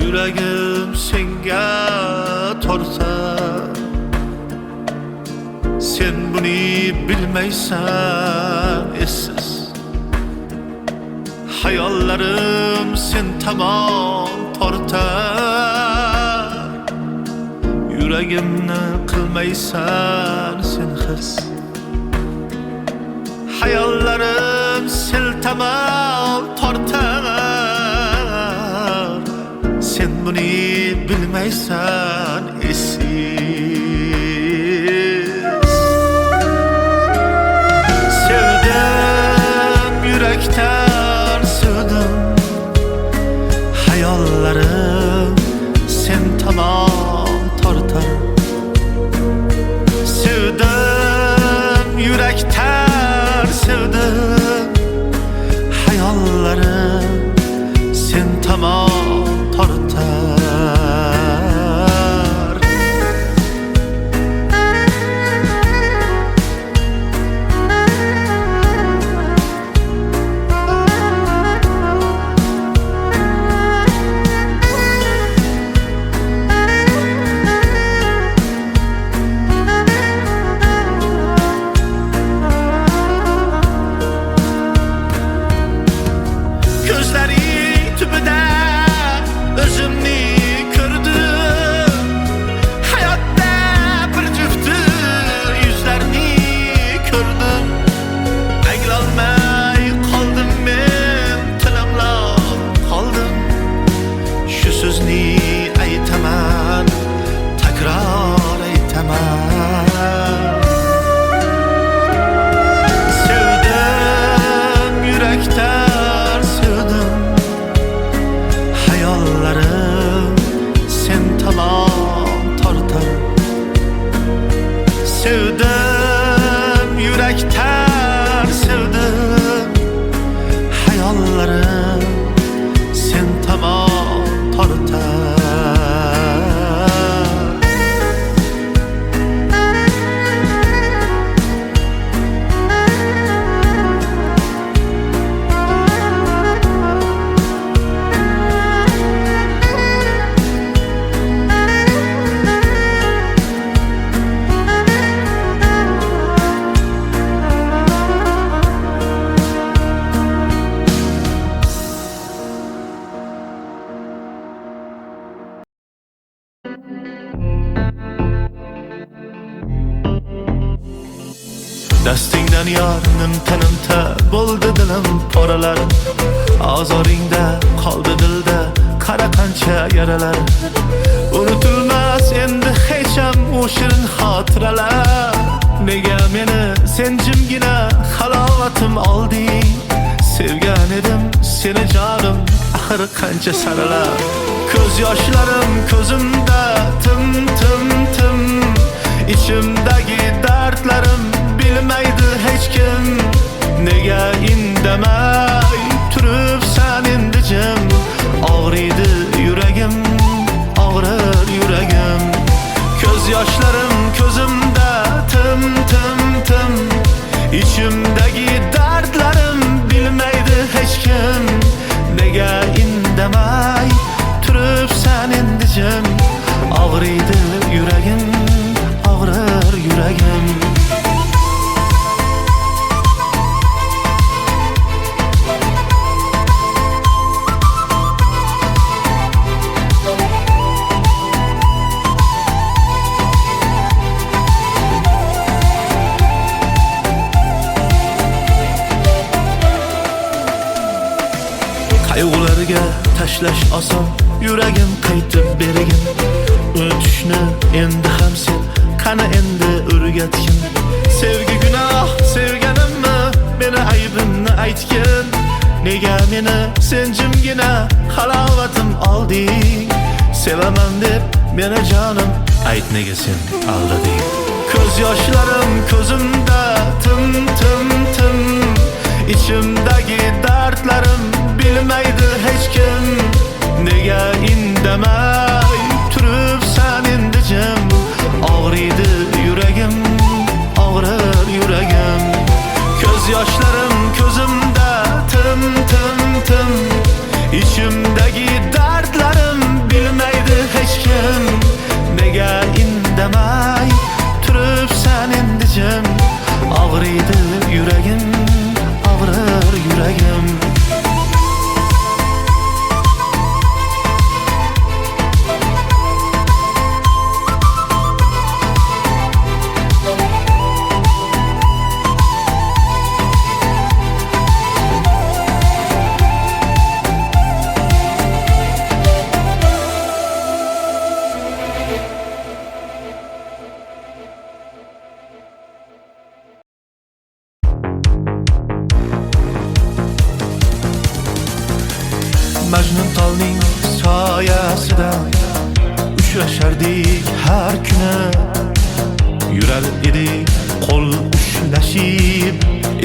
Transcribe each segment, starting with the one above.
Yüragim senga tortar. Sen buni bilmaysan essiz. Hayollarim sen tomon tortar. Yuragimni qilmaysan sen his. Hayollarim sen tomon tortar. Sen buni bilmaysan essiz. Sevdim yürekten sevdim. Hayollarim sen tomon tortar. Sevdim yürekten sevdim. Hayollarim sen tomon tortar. Gözleri tübüde özümni gördüm. Hayatta bir cüftü yüzlerini gördüm. Ayrılmay kaldım ben, tilimlab kaldım. Şu sözni aytaman, takrar aytaman. Sevdim yürekten sevdim. Hayollarim sen tomon tortar. Sevdim yürekten sevdim. Hayollarim sen tomon tortar. Dastingdan yornim tanimta bo'ldi dilim poralar. Ozoringda qoldi dilda qara qancha yaralar. Unutilmas endi hech ham o shirin xotiralar. Nega meni sen jimgina halovatim olding? Sevgan edim seni jonim, axir qancha saralar. Ko'z yoshlarim ko'zimda tim tim tim. İçimdagi dardlarim bilmaydi hech kim. Nega indamay turibsan endi jim? Og'riydi yuragim, og'rir yuragim. Ko'z yoshlarim ko'zimda tim tim tim. İçimdagi dardlarim bilmaydi hech kim. Nega indamay turibsan endi jim? Og'riydi yuragim, og'rir yuragim. Qayg'ularga tashlash oson, yuragim qaytib bergin. Unutishni endi ham sen qani endi o'rgatgin. Sevgi gunoh sevganimmi, meni aybimni aytgin. Nega meni sen jimgina halovatim olding? Sevaman deb meni jonim, ayt nega sen aldading? Ko'z yoshlarim ko'zimda tim tim tim. İçimdagi dardlarim bilmaydi hech kim. Nega indamay turibsan endi jim? Og'riydi yuragim, og'rir yuragim. Ko'z yoshlarim ko'zimda tim tim tim. İçimdagi dardlarim Majnun tolning soyasida uchrashardik har kuni. Yurar edik qo'l ushlashib,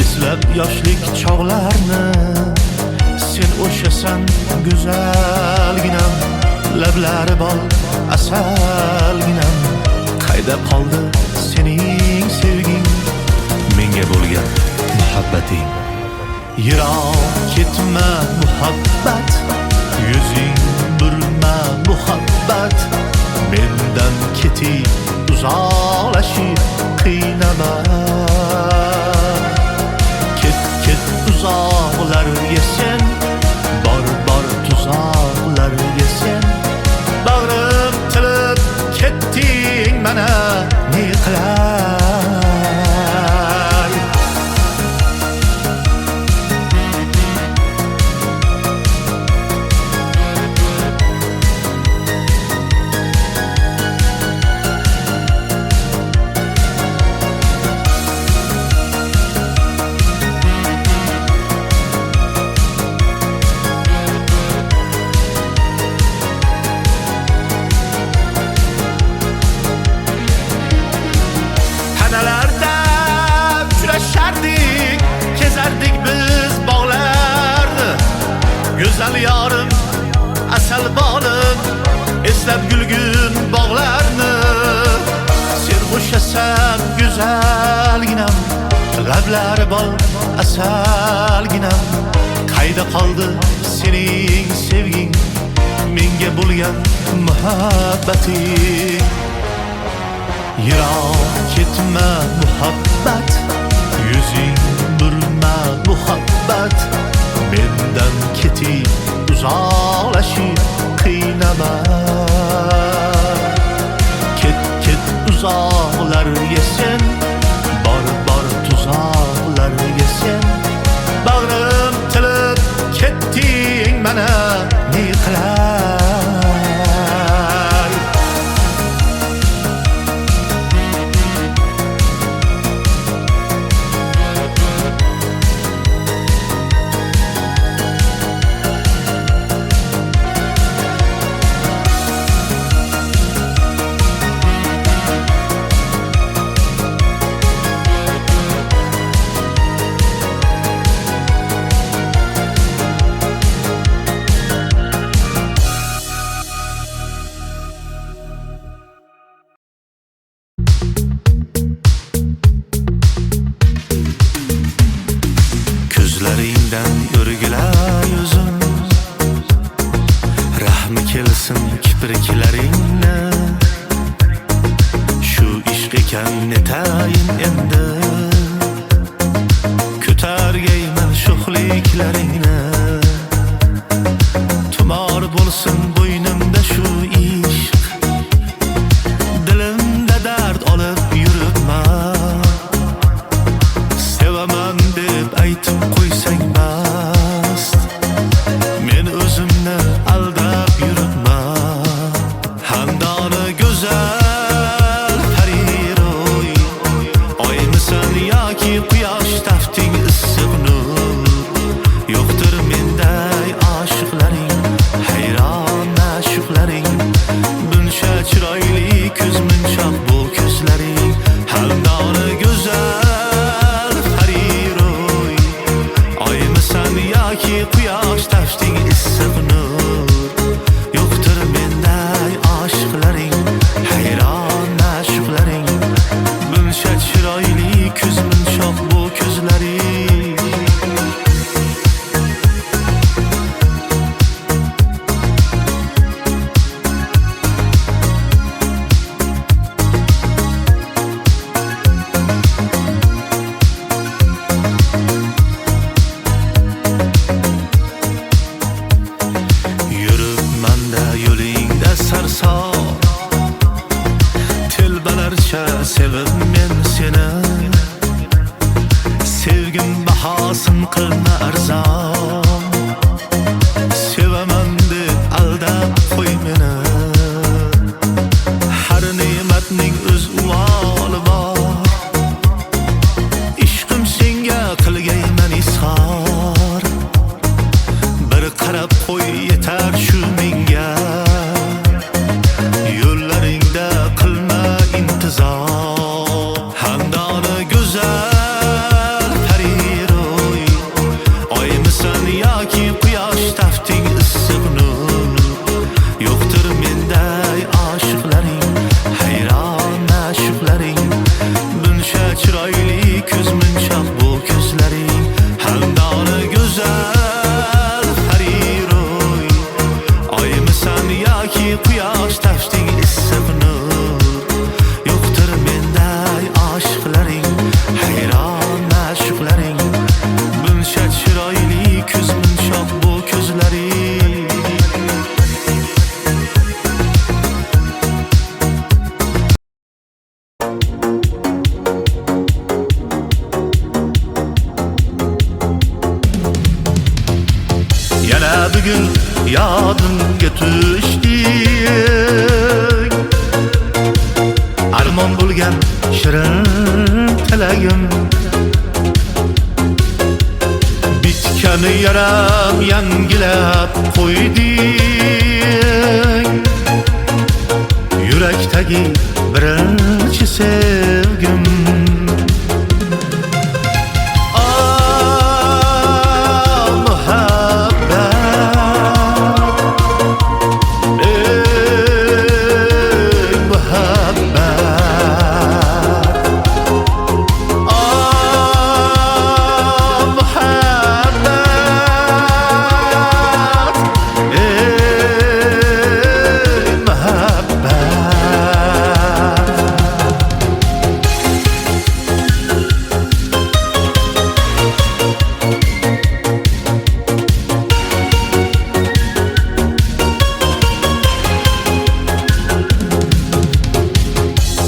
eslab yoshlik chog'larni. Sen o'shasan go'zalginam, lablari bol asalginam. Qayda qoldi sening sevging, menga bo'lgan muhabbating? Yiroq ketma muhabbat, yuzing burma muhabbat. Mendan ketib uzoqlashib qiynama. Ket uzoqlarga sen, bor tuzoqlarga sen. Bag'rim tilib ketding mana ne qilay? Kezardik biz bog'larni, go'zal yorim asal bolim, eslab gulgun bog'larni. Sen o'shasan go'zalginam, lablari bol asalginam. Qayda qoldi sening sevging, menga bo'lgan muhabbating? Yiroq ketma muhabbat, yuzing burma muhabbat. Mendan ketib uzoqlashib qiynama. Ket uzoqlarga sen, bor tuzoqlarga sen. Bag'rim tilib ketding mana ne qilay? Ko'zlaringdan o'rgilay o'zim, rahmi kelsin kipriklaringni. Shu ishq ekan netayin endi, ko'targayman sho'xliklaringni. Tumor bo'lsin bo'ynimda shu ishq, dilimda dard olib yuribman. Sevaman deb aytib qo'ysang bas, men o'zimni aldab yuribman. Handoni go'zal pariroy, oymisan yoki quyosh tafting issiq nur. Yo'qdir menday oshiqlaring, hayron ma'shuqlaring. Buncha chiroyli ko'z munchoq bu ko'zlaring. Handoni go'zal pariroy, oymisan yoki quyosh tafting issiq nur. Yo'qdir menday oshiqlaring, hayron ma'shuqlaring. Buncha chiroyli ko'z munchoq bu ko'zlaring. Yuribmanda yo'lingda sarson, telbalarcha sevib men seni. Sevgim bahosin qilma arzon, sevaman deb aldab qo'y meni. Har ne'matning o'z uvoli bor, ishqim senga qilgayman izhor. Bir qarab qo'y yana bugun yodimga tushding. Armon bo'lgan shirin tilagim, bitgani yaram yangilab qo'yding. Yurakdagi birinchi sevgim,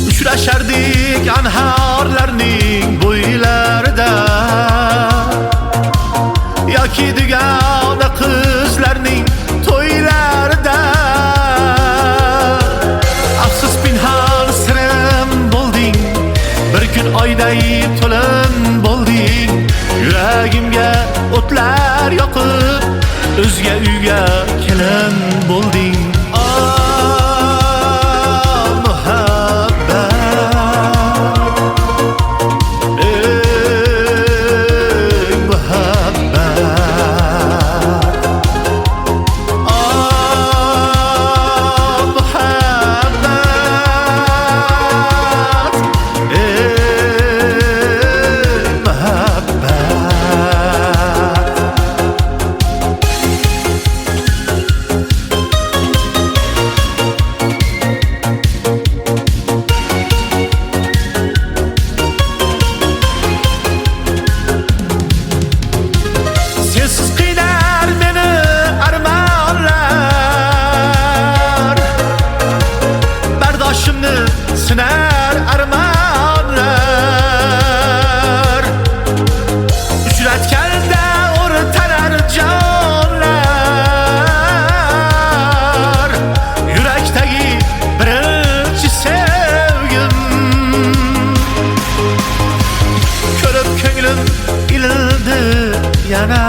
uchrashardik anhorlarning bo'ylarida, yoki dugona qizlarning to'ylarida. Afsus pinhon sirim bo'lding, bir kun oyday to'lin bo'lding. Yuragimga o'tlar yoqib, o'zga uyga kelin bo'lding. Sinar armonlar, uchratganda o'rtanar jonlar. Yurakdagi birinchi sevgim, ko'rib ko'nglim ilindi yana.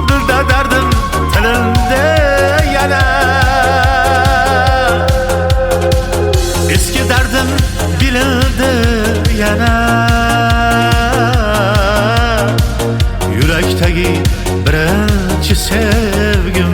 Dilda dardim tilindi yana. Eski dardim bilindi yana. Yurakdagi birinchi sevgim,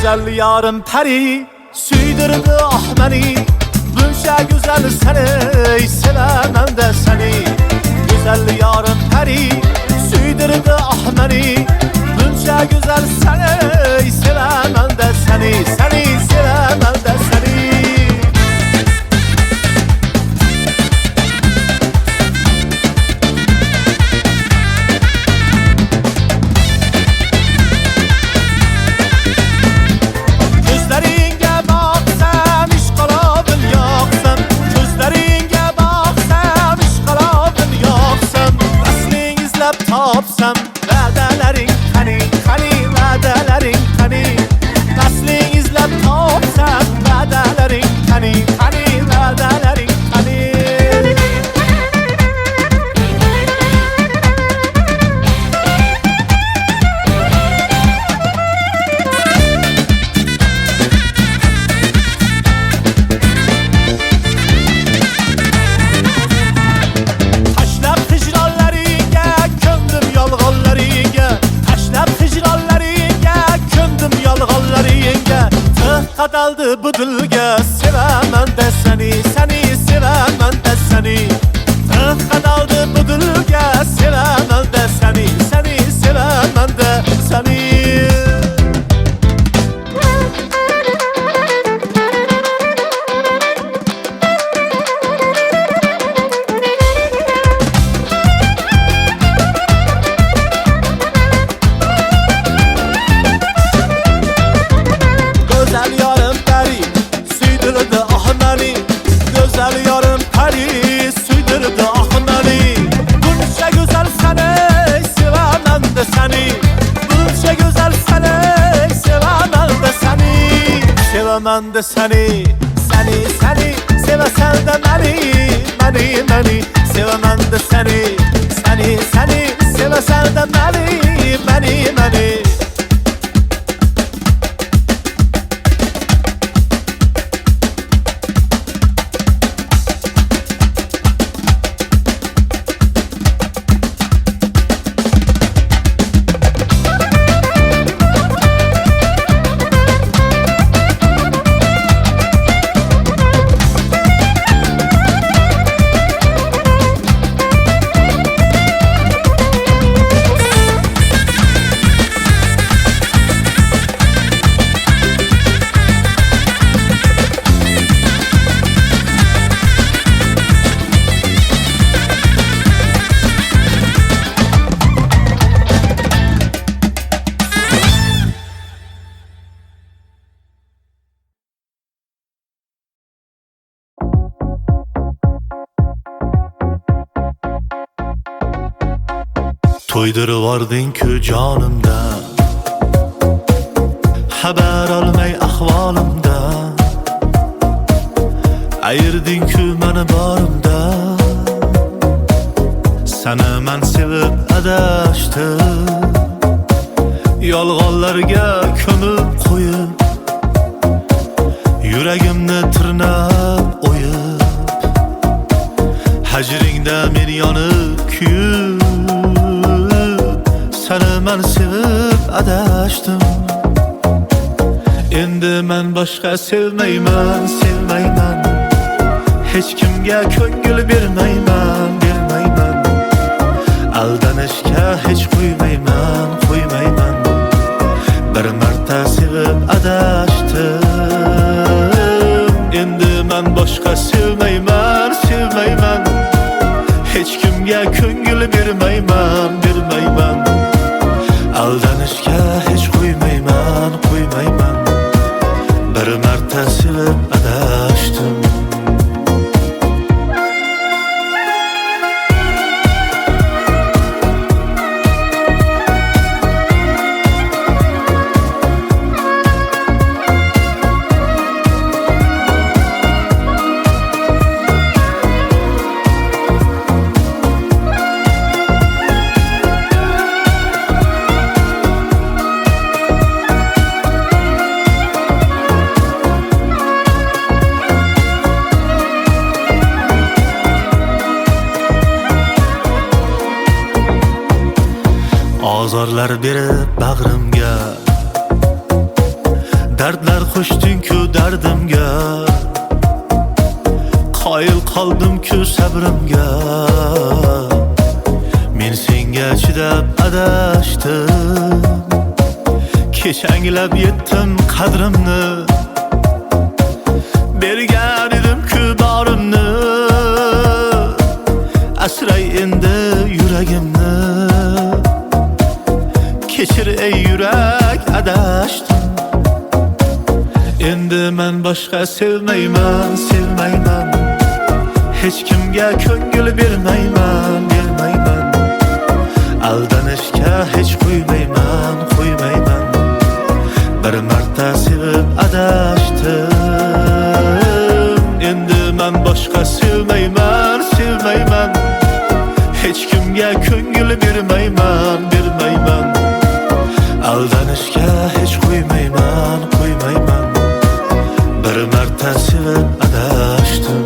güzel yarım peri suydirdi ah beni. Buncha güzel seni sevemem de seni. Güzel yarım peri suydirdi ah beni. Buncha güzel seni sevemem de seni. Seni sevemem de seni. Gözleringe baksam qadaldı bu dilga sevaman da seni sevaman da seni qadaldı bu dilga sevaman da seni sevaman da seni Sevaman da seni sevesen de beni sevaman da seni sevesen de beni To'ydirvording-ku jonimda xabar olmay ahvolimda ayirding-ku meni borimda seni men sevib adashdim yolg'onlarga ko'mib qo'yib yuragimni tirnab o'yib hajringda men yonib kuyib seni men sevib adashdim endi men boshqa sevmayman hech kimga ko'ngil bermayman aldanishga hech qo'ymayman bir marta sevib adashdim endi men boshqa sevmayman hech kimga ko'ngil bermayman aldanishga hech qo'ymayman bir marta sevib adashdim Ozorlar berib bag'rimga dardlar qo'shding-ku dardimga qoyil qoldim-ku sabrimga men senga chidab adashdim kech anglab yetdim qadrimni bergan edim-ku borimni asray endi yuragimni kechir ey yurak adashdim endi men boshqa sevmayman hech kimga ko'ngil bermayman aldanishga hech qo'ymayman bir marta sevib adashdim endi men boshqa sevmayman hech kimga ko'ngil bermayman aldanishga hech qo'ymayman bir marta sevib adashdim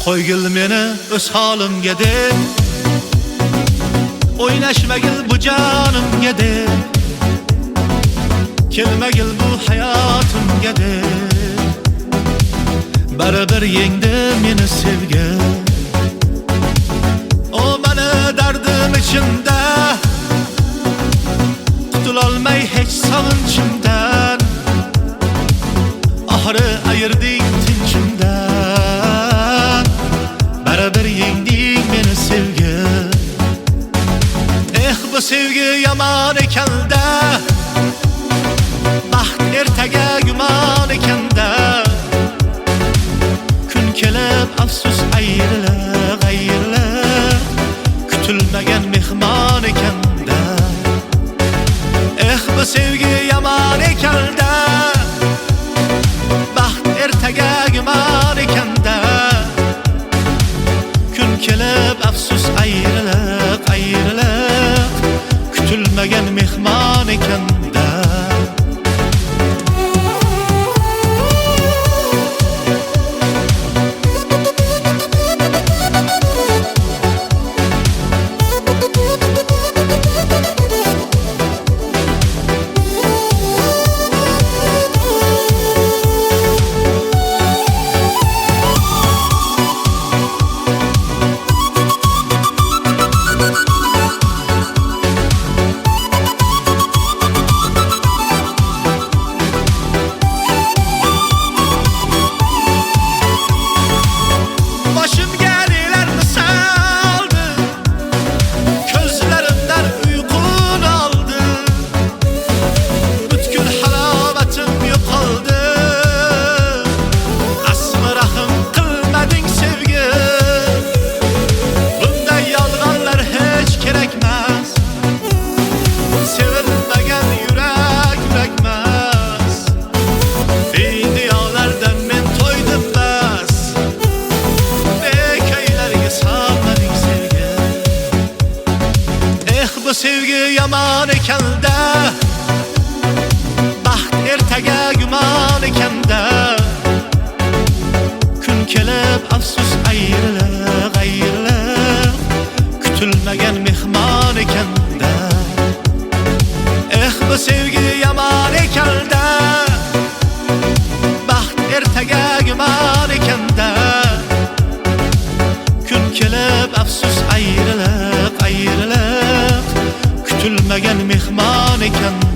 Qo'ygil meni o'z holimga deb, o'ynashmagil bu jonimga deb, kelmagil bu hayotimga deb, baribir yengdi meni sevgi. O meni dardim ichimda, qutulolmay hech sog'inchimdan, oxiri ayirding tinchimdan, baribir yengding meni sevgi. Bu sevgi yaman ekanda, baxt ertaga gumon ekanda, kun kelib afsus ayrilib, ayrilib, kutilmagan mehmon ekanda. Bu sevgi yaman ekanda, baxt ertaga gumon ekanda, kun kelib afsus ayrilib, ayrilib, kutilmagan mehmon ekanda. Bu sevgi yaman ekanda, baxt ertaga gumon ekanda, kun kelib afsus ayrilib, ayrilib, kutilmagan mehmon ekanda. Bu sevgi yaman ekanda, baxt ertaga gumon ekanda, kun kelib afsus ayrilib, ayrilib, kutilmagan mehmon ekanda.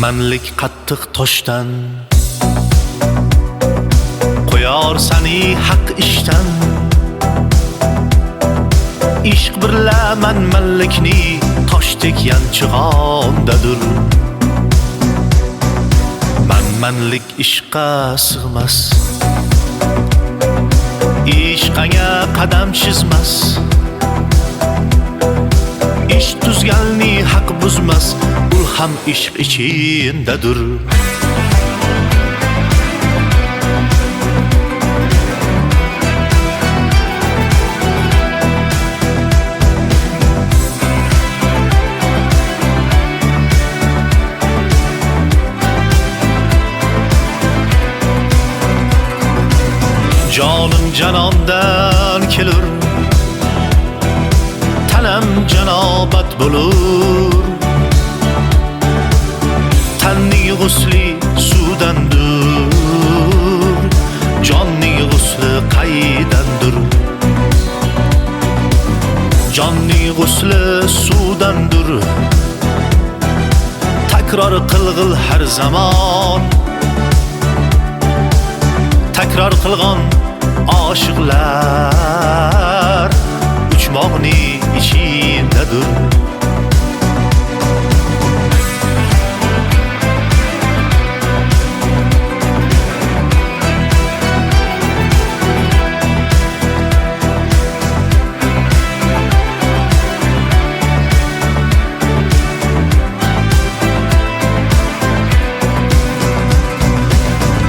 Manmanlik qattiq toshdan qo'yar seni haq ishdan. Ishq birla manmanlikni toshdek yanchig'ondadir. Manmanlik ishqqa sig'mas, ishqanga qadam chizmas. Ish tuzganni haq buzmas, ul ham ishq ichindadir. Jonim janondan kelur, tanam janobat bo'lur. Tanning g'usli suvdandir, jonning g'usli qaydandir. Jonning g'usli suvdandir, takror qilg'il har zamon. Takror qilgan oshiqlar uchmoqni ichindadir.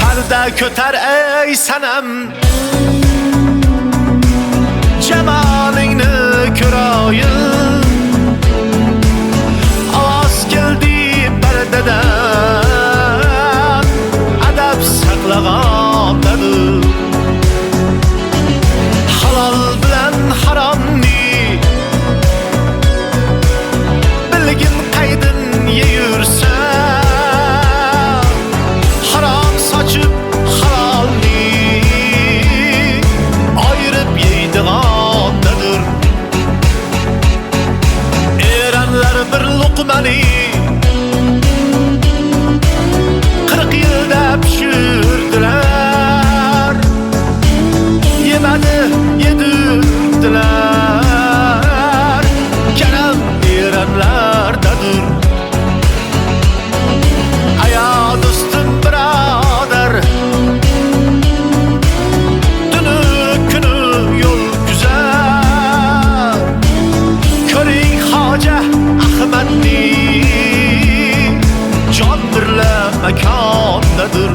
Parda ko'tar ey sanam, jamalingni ko'rayin. Ovoz keldi pardadan, adab saqlagandadir. Halol bilan haromni bilgin qaydin yeyursa, harom sochib halolni ayirib yeydigandadir. Eranlar bir luqmani 40 yilda pishirdilar, yemadi yedirdilar. Karam eranlardadir. Aya do'stim birodar, tuni kuni yo'l güzel. Ko'ring Hoja Ahmadni, jon birla makondadir.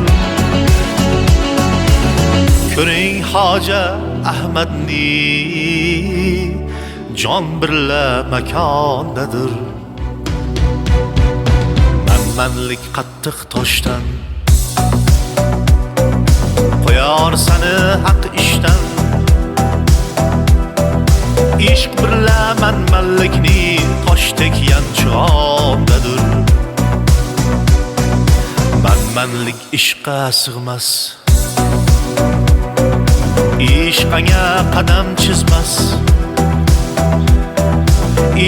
Ko'ring Hoja Ahmadni, jon birla makondadir. Manmanlik qattiq toshdan qo'yar seni haq ishdan. Ishq birla manmanlikni toshdek yanchig'ondadir. Manmanlik ishqqa sig'mas, ishqanga qadam chizmas.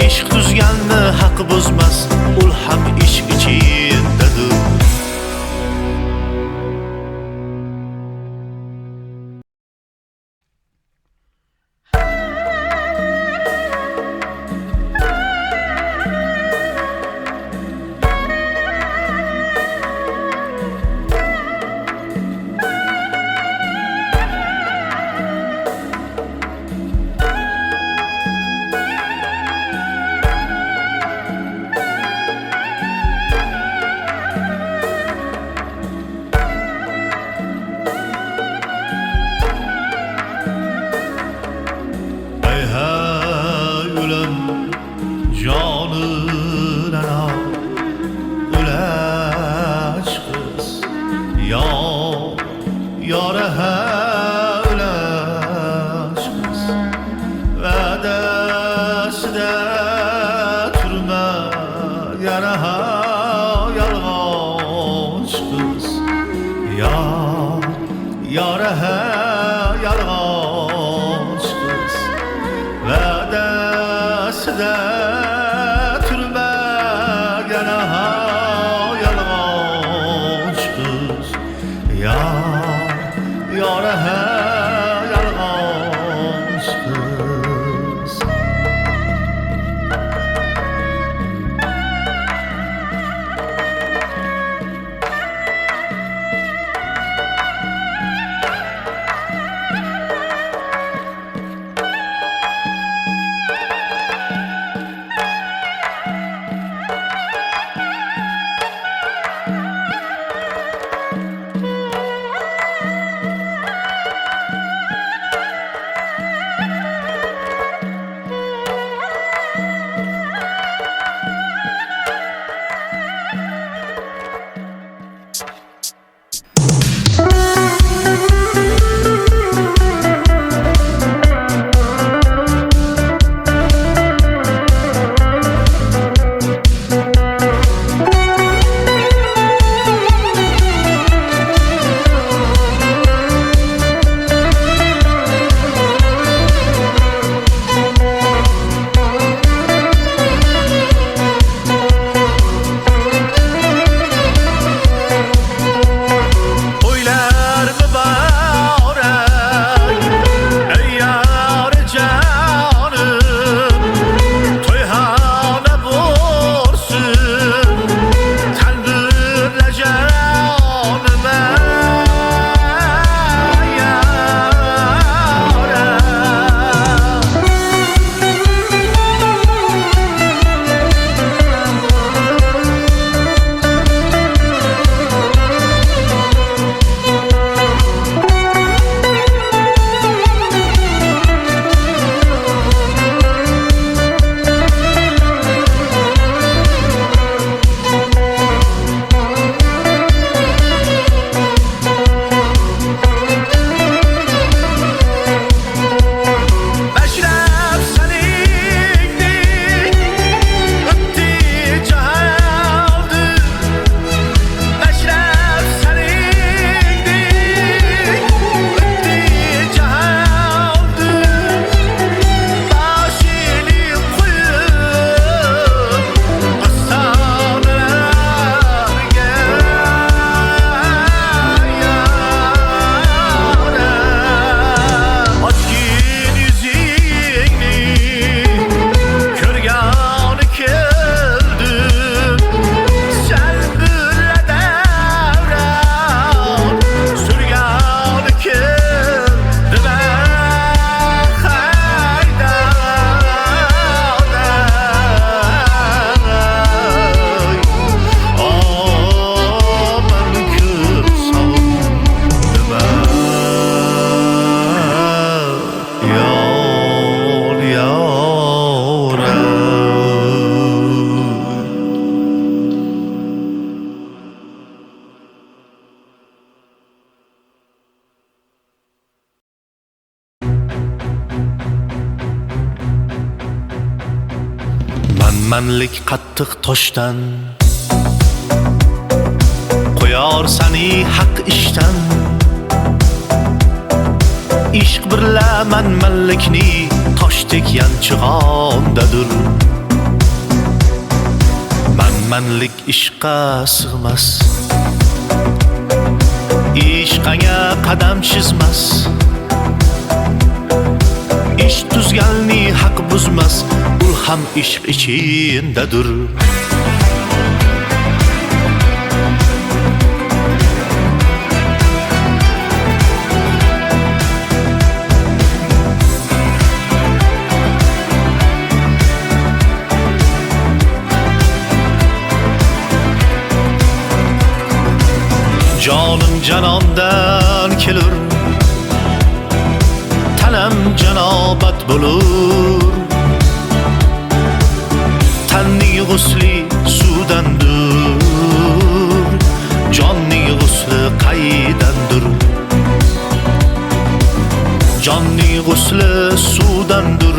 Ishq tuzganni haq buzmas, ul ham ishq ichindadir. Va'dasida turmagana yolg'on Manmanlik qattiq toshdan qo'yar seni haq ishdan. Ishq birla manmanlikni toshdek yanchig'ondadir. Manmanlik ishqqa sig'mas, ishqanga qadam chizmas. Ish tuzganni haq buzmas, ul ham ishq ichindadir. Jonim janondan kelur, tanam janobat bo'lur. Tanning g'usli suvdandir, jonning g'usli qaydandir. Jonning g'usli suvdandir,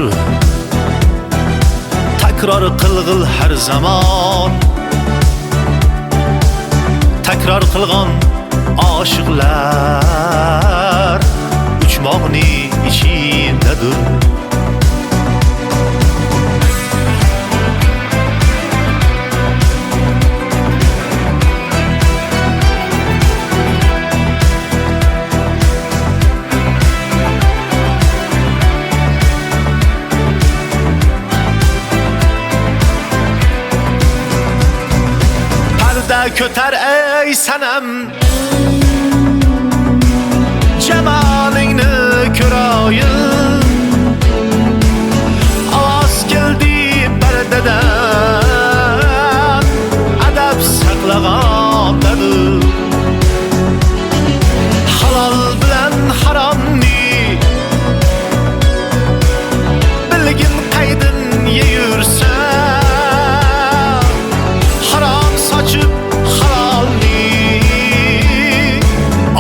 takror qilg'il har zamon. Takror qilgan oshiqlar uchmoqni ichindadir. Parda ko'tar ey sanam, jamalingni ko'rayin. Ovoz keldi pardadan, adab saqlagandadir. Halol bilan haromni bilgin qaydin yeyursa, harom sochib halolni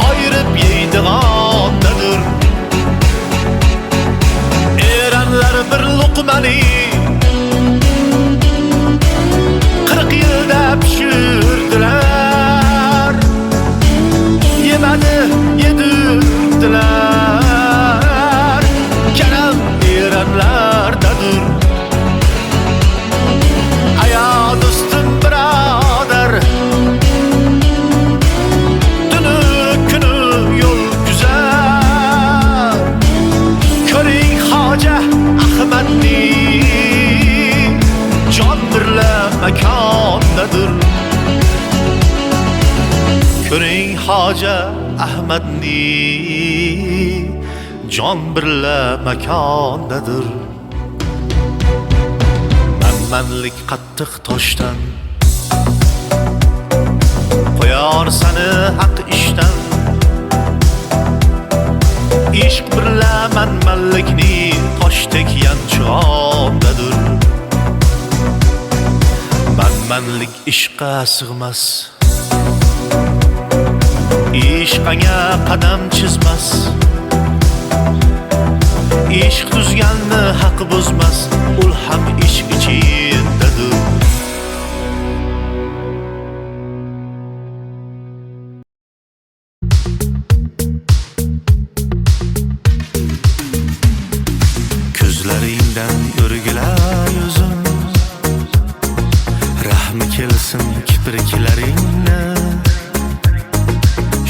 ayirib yeydigandadir. Eranlar bir luqmani 40 yilda pishirdilar, yemadi yedirdilar. Karam eranlardadir. Aya do'stim birodar, tuni kuni yo'l güzel. Ko'ring Hoja Ahmadni, jon birla makondadir. Ko'ring Hoja Ahmadni, jon birla makondadir. Manmanlik qattiq toshdan qo'yar seni haq ishdan. Ishq birla manmanlikni toshdek yanchig'ondadir. Manmanlik ishqqa sig'mas, ishqanga qadam chizmas. Ishq tuzganni haq buzmas, ul ham ishq ichindadir. Ko'zlaringdan o'rgilar yuzim, rahmi kelsin kipriklaringni.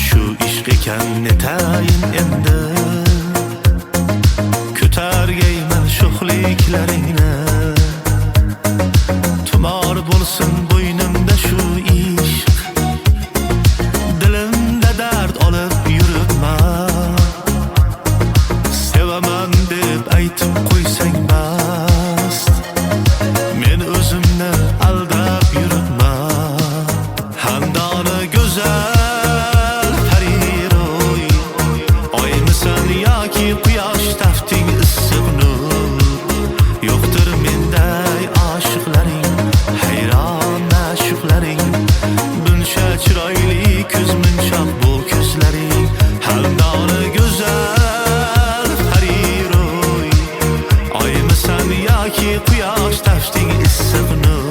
Shu ishq ekan netayin endi, ko'targayman sho'xliklaringni. Tumor bo'lsin bo'ynimda shu ishq, dilimda dard olib yuribman. Sevaman deb aytib qo'ysang bas, men o'zimni aldab yuribman. Handoni go'zal pariroy, oymisan yoki quyosh tafting issiq nur. Yo'qdir menday oshiqlaring, hayron ma'shuqlaring. Buncha chiroyli ko'z munchoq bu ko'zlaring. Handoni go'zal pariroy, oymisan yoki quyosh tafting issiq nur.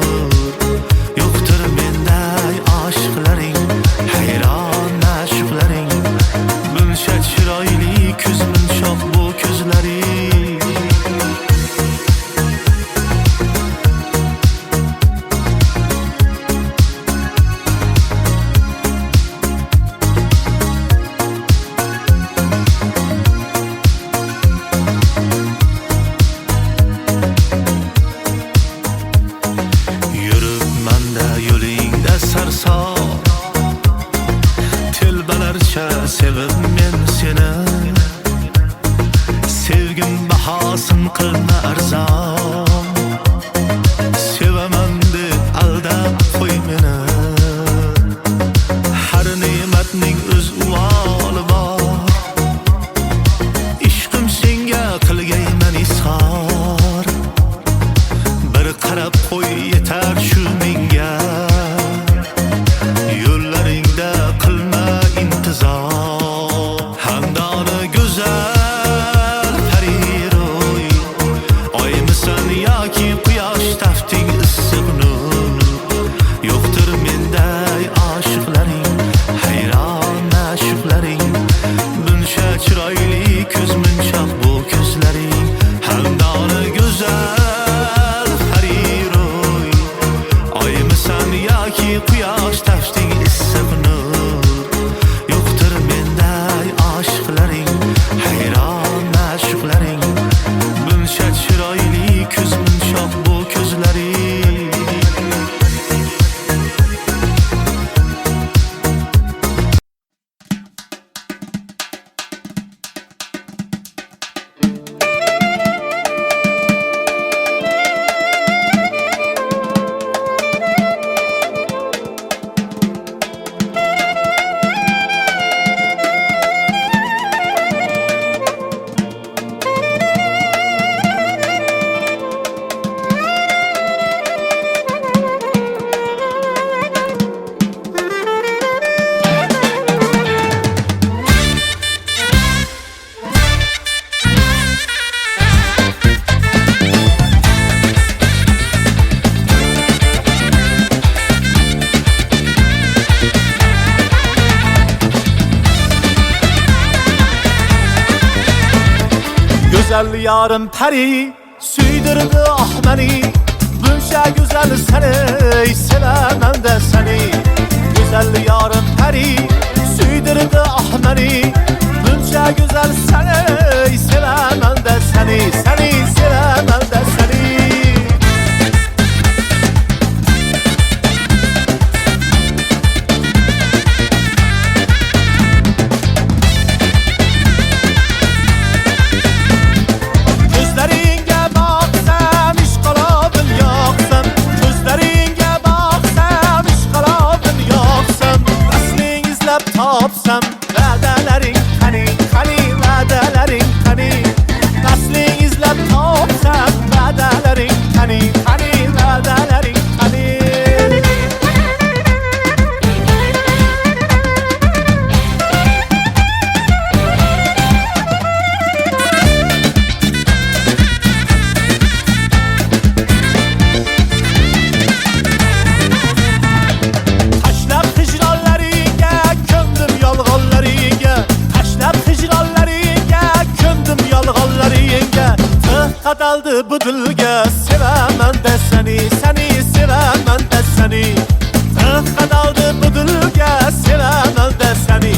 sarsar telbalarcha sevib men seni sevgim bahosin qilma arzon sevaman deb aldab qo'y meni har ne'matning o'z uvoli bor ishqim senga qilgayman izhor bir qarab qo'y yetar shu menga yo'llaringda qilma intizor hamdoni go'zal pariro'y oymisan yoki quyosh tafting issiq nur yo'qdir menday oshiqlaring hayron ma'shuqlaring buncha chiroyli ko'z munchoq bu ko'zlaring hamdoni go'zal pariro'y oymisan yoki quyosh tafting issiq nur yo'qdir menday oshiqlaring hayron ma'shuqlaring buncha chiroyli ko'z munchoq bu ko'zlaring Güzel yarım peri süydürdü ah beni buncha güzel seni sevemem de seni güzel yarım peri süydürdü ah beni buncha güzel seni sevemem de seni sevemem de seni tapsam va'dalaring qani va'dalaring qani nasling izlab topsam va'dalaring qani va'dalaring qani Kadaldı bu dilge sevemem de seni sevemem de seni kadaldı bu dilge sevemem de seni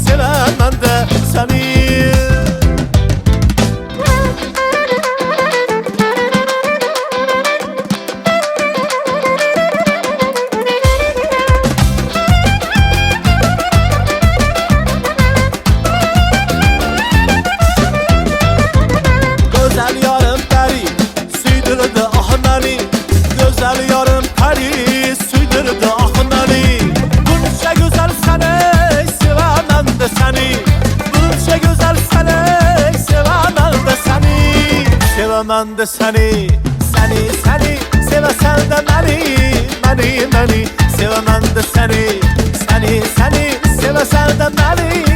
sevemem de seni Güzel yarım peri süydürdü ah beni buncha güzel seni sevemem de seni buncha güzel seni sevemem de seni sevemem de seni sevesen de beni sevemem de seni sevesen de beni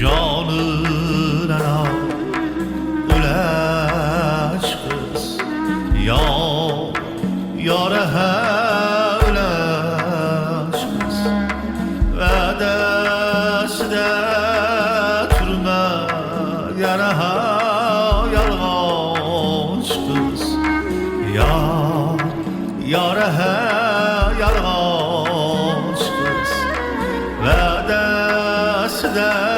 Canına üleş kız Ya yâre üleş kız Ve desde türme Yâre yalğaç kız Ya yâre yalğaç kız Ve desde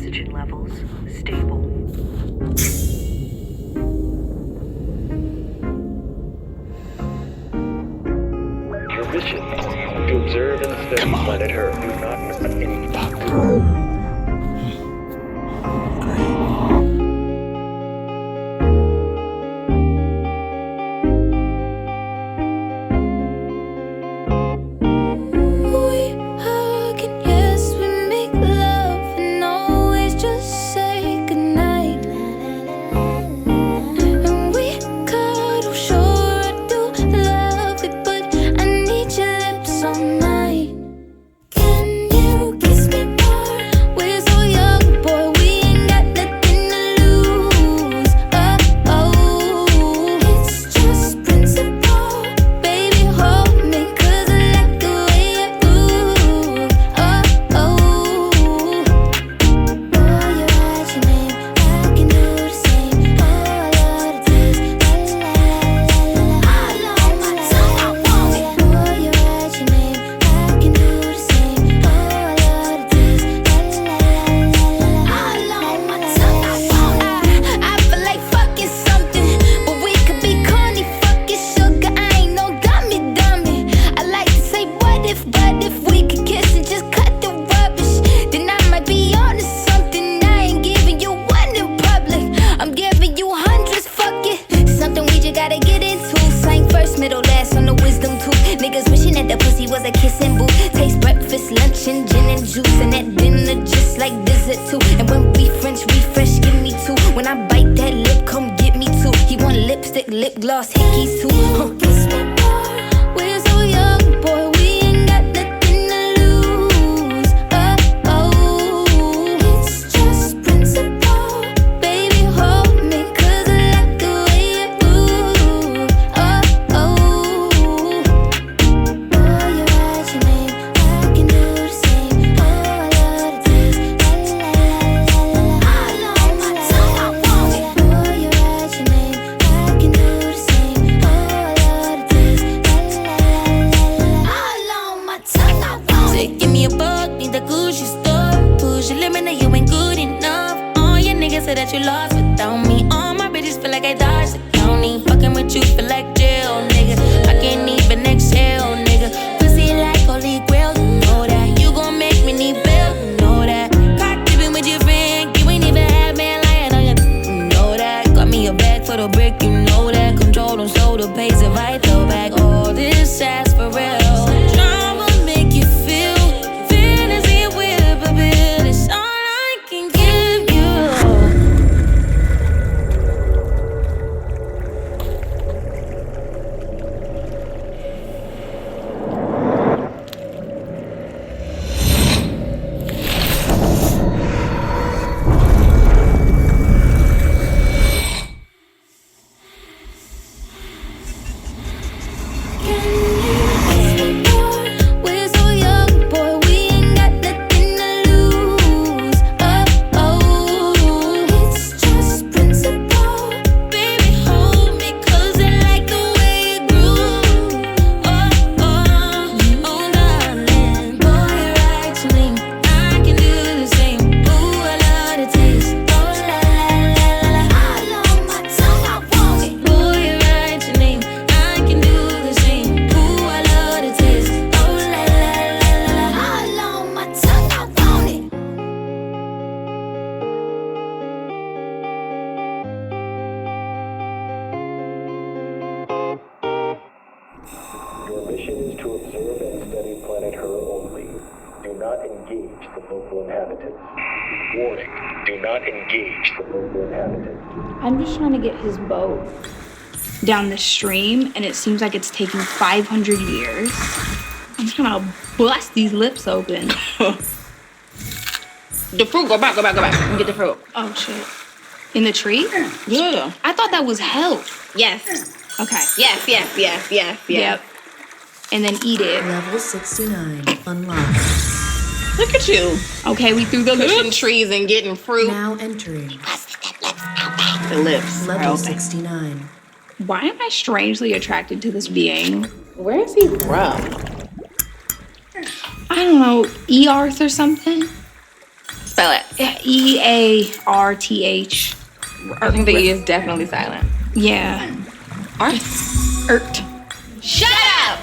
Oxygen levels stable. Your mission to observe and study planet Earth. Do not miss any. Kiss lip gloss, hickeys too. Kiss me more. We're so young, boy, we ain't got nothing to lose. It's just principle. Baby, hold me, 'cause I like the way you move. Boy, you write your name, I can do the same. Oh, I love the taste. La la la la la. All on my tongue, I want it. Boy, you write your name, I can do the same. Oh, I love the taste. La la la la la. All on my tongue, I want it. Say, give me a buck, need the Gucci store. Push your limit, now you ain't good enough. All your niggas say that you lost without me. All my bitches feel like I dodged the county. Fucking with you feel like jail, nigga. I can't even exhale, nigga. Pussy like holy grail, you know that. You gon' make me need bail, you know that. Caught dipping with your friend, you ain't even had man lying on you, you know that. Got me a bag for the brick, you know that. Control them so the pace if I throw back all this ass for real. Drama make you feel, fantasy with a bill. It's all I can give you. We're so young, boy, we ain't got nothing to lose. It's just principle. Baby, hold me, 'cause I like the way you groove. Darling, boy, you write your name, I can do the same. Ooh, I love the taste. Oh, la la la la la. All on my tongue, I want it. Boy, you write your name, I can do the same. Ooh, I love the taste. Oh, la la la la la. All on my tongue, I want it. Your mission is to observe and study planet Her only. Do not engage the local inhabitants. Warning, do not engage the local inhabitants. I'm just trying to get his boat down the stream, and it seems like it's taking 500 years. I'm just gonna bust these lips open. The fruit, go back and get the fruit. Oh shit. In the tree? Yeah. I thought that was hell. Yes. Okay. Yes. Yep. And then eat it. Level 69 unlocked. Look at you. Okay, we threw the Pushing lips. trees and getting fruit. Now entering The lips. level Okay. 69. Why am I strangely attracted to this being? Where is he from? I don't know, Earth or something? Spell it. Earth. I think the E is definitely silent. Yeah. Arth. Ert. Shut up!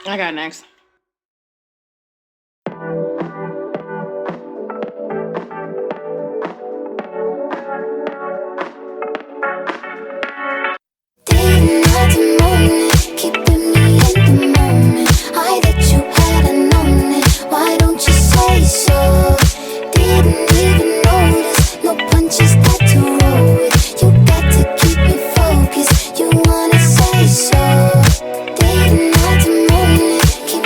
I got next. Day and night and morning, keeping me in the moment. I that you had known it. Why don't you say so? Didn't even notice. No punches that to roll with. You got to keep me focused. You wanna say so? Day and night and morning, keep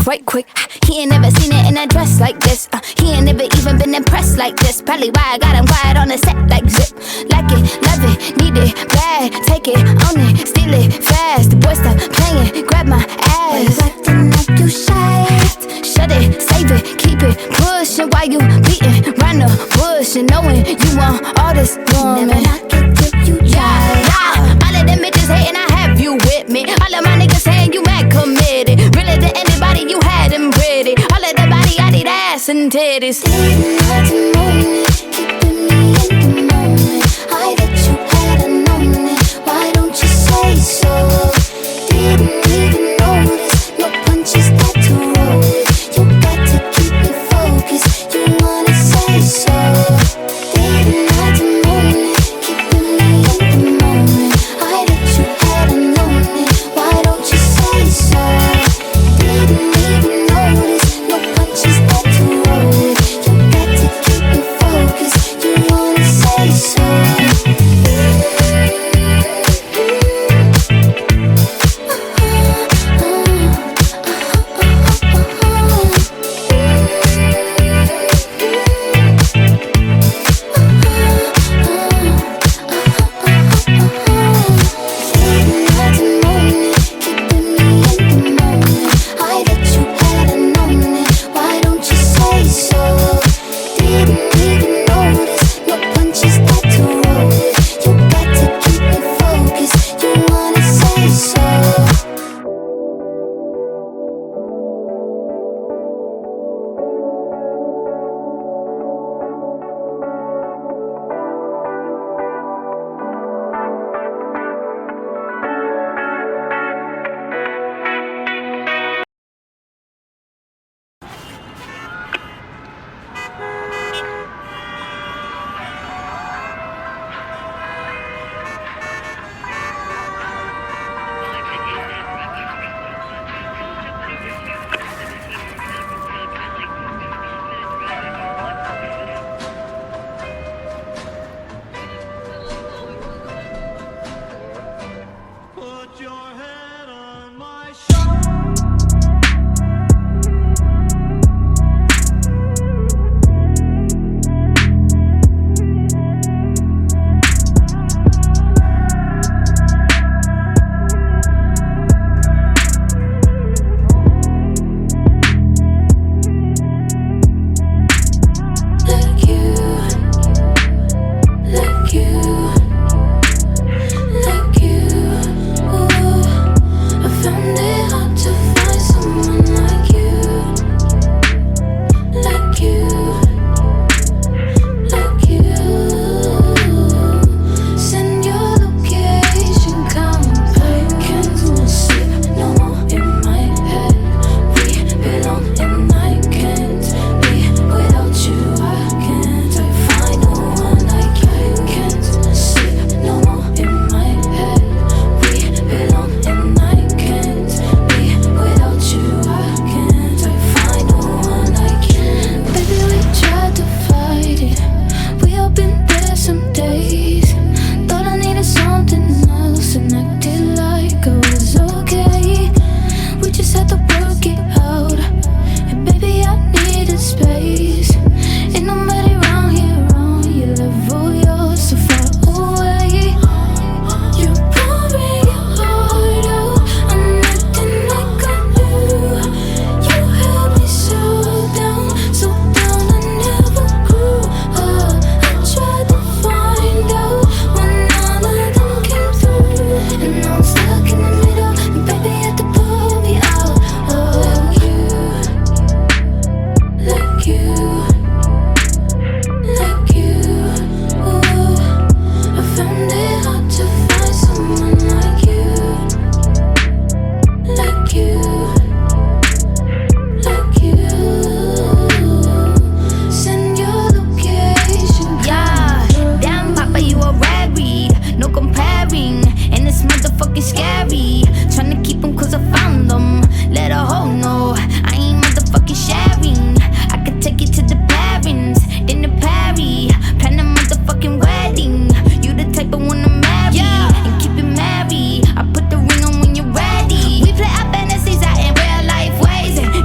off right quick. He ain't never seen it in a dress like this. He ain't never even been impressed like this. Probably why I got him quiet on the set like zip. Like it, love it, need it, bad. Take it, own it, steal it, fast. The boy stop playing, grab my ass. Acting like you shy. Shut it, save it, keep it pushing while you beating round the bush and knowing you want all this woman. Never knock it till you try. Yeah. All of them bitches hating, I have you with me. All of my niggas saying you mad committed. Really to anybody you had them pretty. All of the body, I need ass and titties. Didn't have to moan it, keeping me in the moment. I bet you had known it. Why don't you say so? Didn't even notice. No punches that to roll it. You got to keep it focused. You wanna say so? Didn't have to moan it, keeping me in the moment. I bet you had known it. Why don't you say so? Didn't even notice. No punches that to roll it. You got to keep it focused. You wanna say so?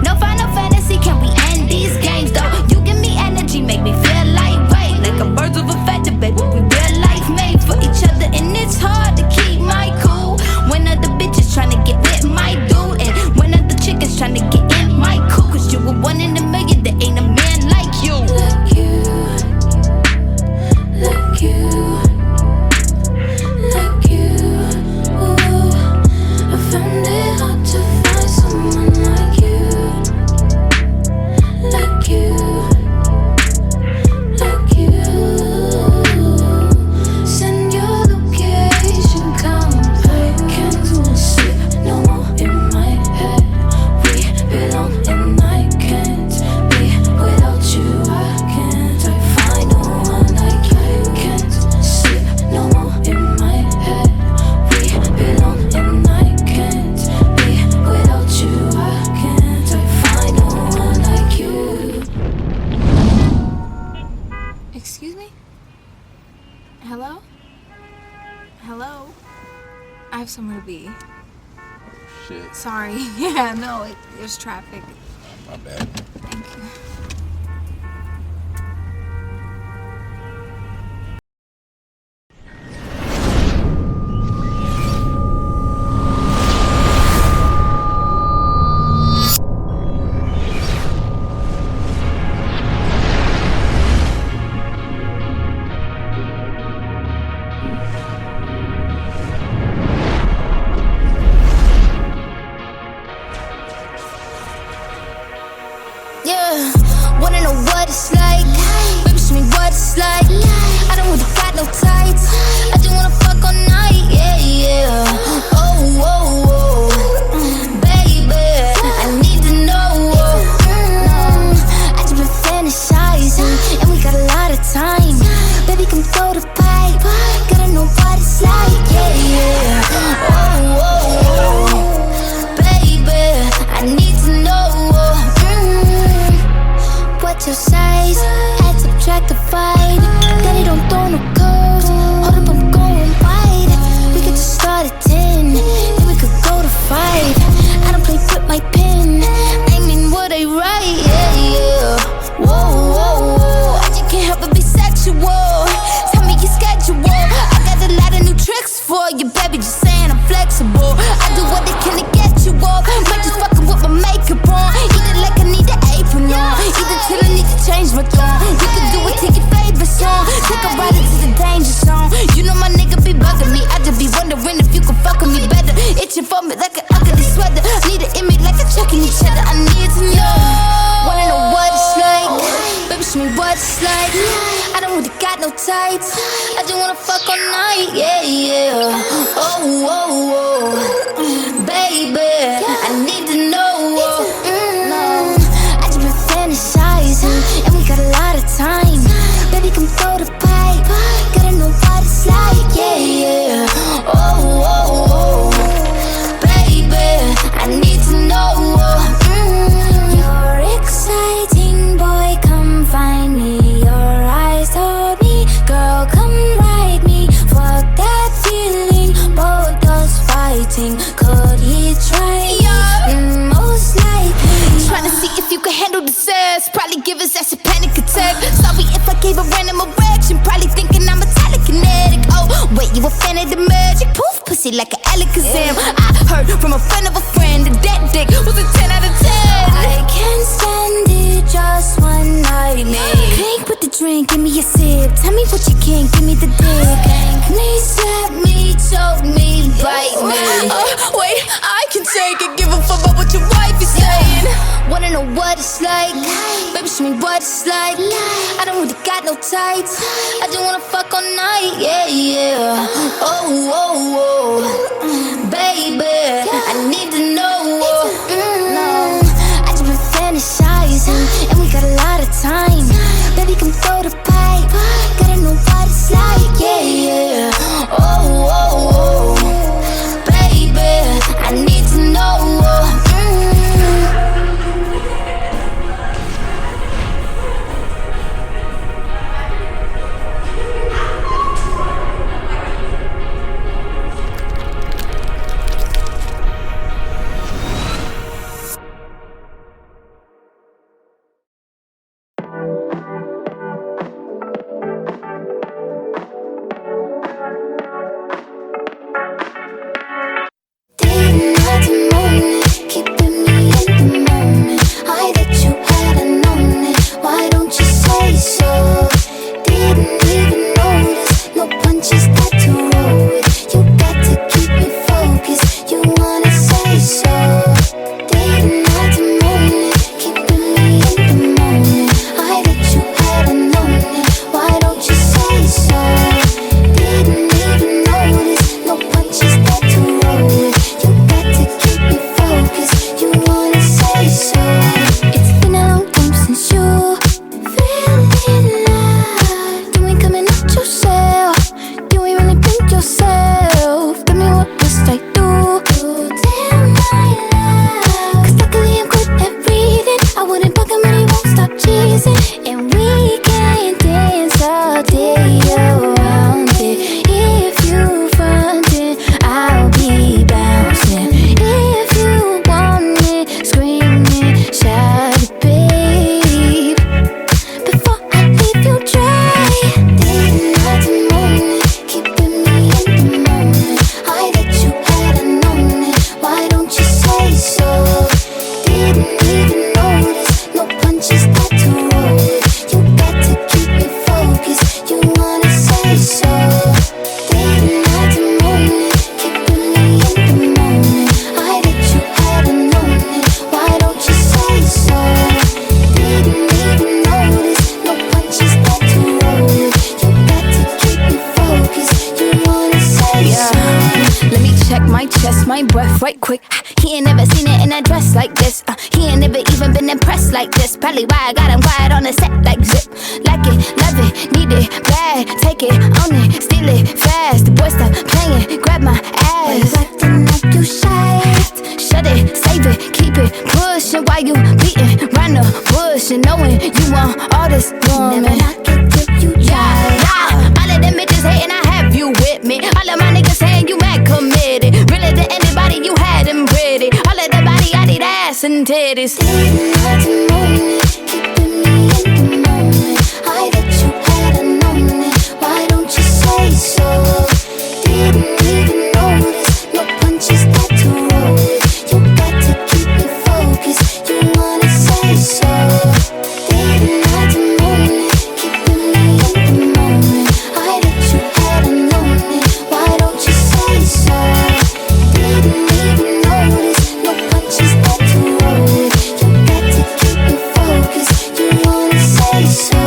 No I have somewhere to be. Shit. Sorry. Yeah, no, there's traffic. My bad. Thank you. Yeah, wanna know what it's like? Baby, show me what it's like. I don't really got no tights. I just wanna fuck all night. Yeah, yeah. Oh, oh, oh. Baby, I need to know. I just been fantasizing, and we got a lot of time. Baby, come throw the pipe. Gotta know what it's like. Yeah, yeah. Oh, oh, oh. Baby, I need to know. What's your size? Add, subtract, divide. Daddy don't throw no curves. Hold up, I'm going wide. We could just start at 10, then we could go to 5. I don't play with my pen. I mean what I write. Yeah, yeah. Whoa, whoa, whoa. I just can't help but be sexual. Tell me your schedule. I got a lot of new tricks for you, baby. Just saying I'm flexible. I do what they can to get you off. Might just fucking with my makeup on. Eat it like I need an apron on. Either till I need to change my tone. We can do it to your favorite song. Take a ride into the danger zone. You know my nigga be bugging me. I just be wondering if you can fuck with me better. Itching for me like an ugly sweater. Need an image like a chucking each other. I need to know. Wanna know what it's like? Baby, show me what it's like. I don't really got no tights. I just wanna fuck all night. Yeah, yeah. Oh, oh, oh. Baby, I need to know. I just been fantasizing, and we got a lot of time. Baby, come throw the pipe. Gotta know what it's like. Yeah, yeah. Oh, oh, oh. Baby, I need to know. You're exciting, boy, come find me. Your eyes told me, girl, come ride me. Fuck that feeling, both us fighting. Could he try? Most likely. Tryna see if you can handle the sex. Probably give his ass a panic attack. Sorry if I gave a random erection. Probably thinking I'm a telekinetic. Oh, wait, you a fan of the magic? Poof, pussy like an Alakazam. I heard from a friend of a friend that that dick was a 10 out of 10. I can't stand it, just one night. Clink with the drink, give me a sip. Tell me what you can, give me the dick. Please slap me, choke me, bite me. Wait, I can take it. Give a fuck about what your wife is saying. Wanna know what it's like? Baby, show me what it's like. I don't really got no tights. I just wanna fuck all night. Yeah, yeah. Oh, oh, oh. Baby, I need to know. I just been fantasizing, and we got a lot of time. Baby, come throw the pipe. Gotta know what it's like. Yeah, yeah. Oh, oh, oh. Baby, I need to know. my chest, my breath right quick. He ain't never seen it in a dress like this. He ain't never even been impressed like this. Probably why I got him quiet on the set like zip. Like it, love it, need it, bad. Take it, own it, steal it, fast. The boy stop playing, grab my ass. Acting like you shy. Shut it, save it, keep it pushing while you beating round the bush and knowing you want all this woman. Never knock it till you try. Yeah. All of them bitches hating, I have you with me. All of my niggas saying you mad committed. Really to anybody you had them pretty. All of the body, I need ass and titties. Didn't have to moan it, keeping me in the moment. I bet you hadn't known it. Why don't you say so? Didn't even notice. No punches got to roll with. You got to keep me focused. You wanna say so? Didn't have to moan it, keeping me in the moment. I bet you hadn't known it. Why don't you say so? Didn't even notice. No punches got to roll with. You got to keep me focused. You wanna say so?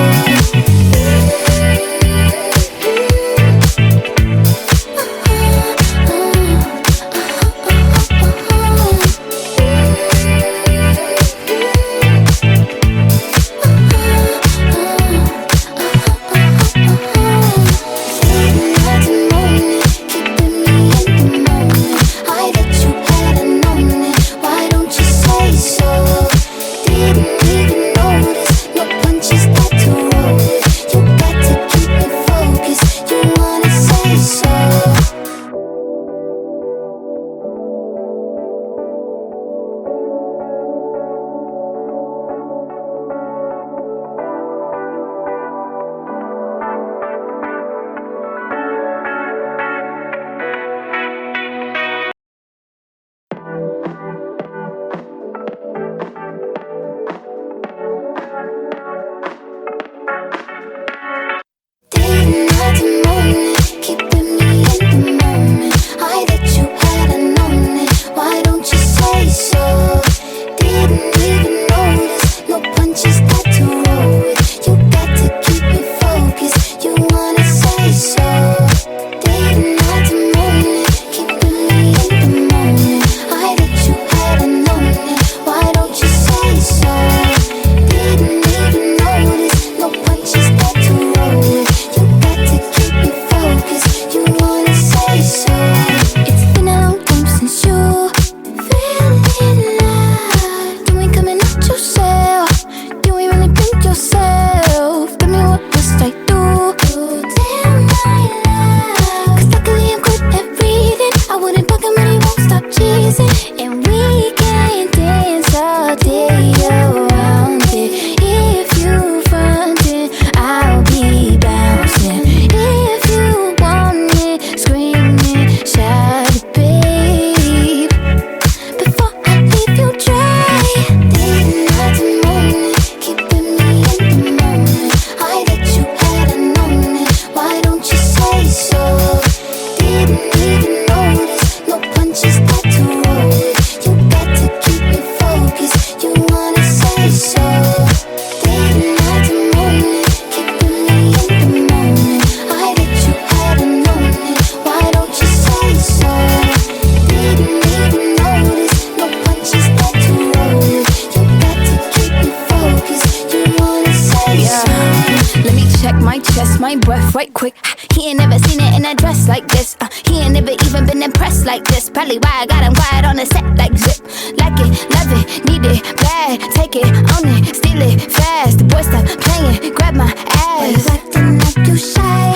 My breath right quick. He ain't never seen it in a dress like this. He ain't never even been impressed like this. Probably why I got him quiet on the set like zip. Like it, love it, need it, bad. Take it, own it, steal it, fast. The boy stop playing, grab my ass. Acting like you shy.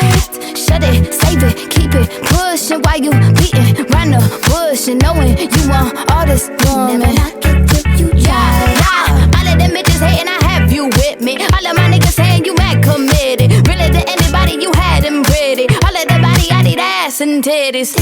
Shut it, save it, keep it pushing while you beating round the bush and knowing you want all this woman. Never knock it till you try. Yeah. All of them bitches hating, I have you with me. All of my niggas saying you mad committed. Really to anybody you had them pretty. All of the body, I need ass and titties.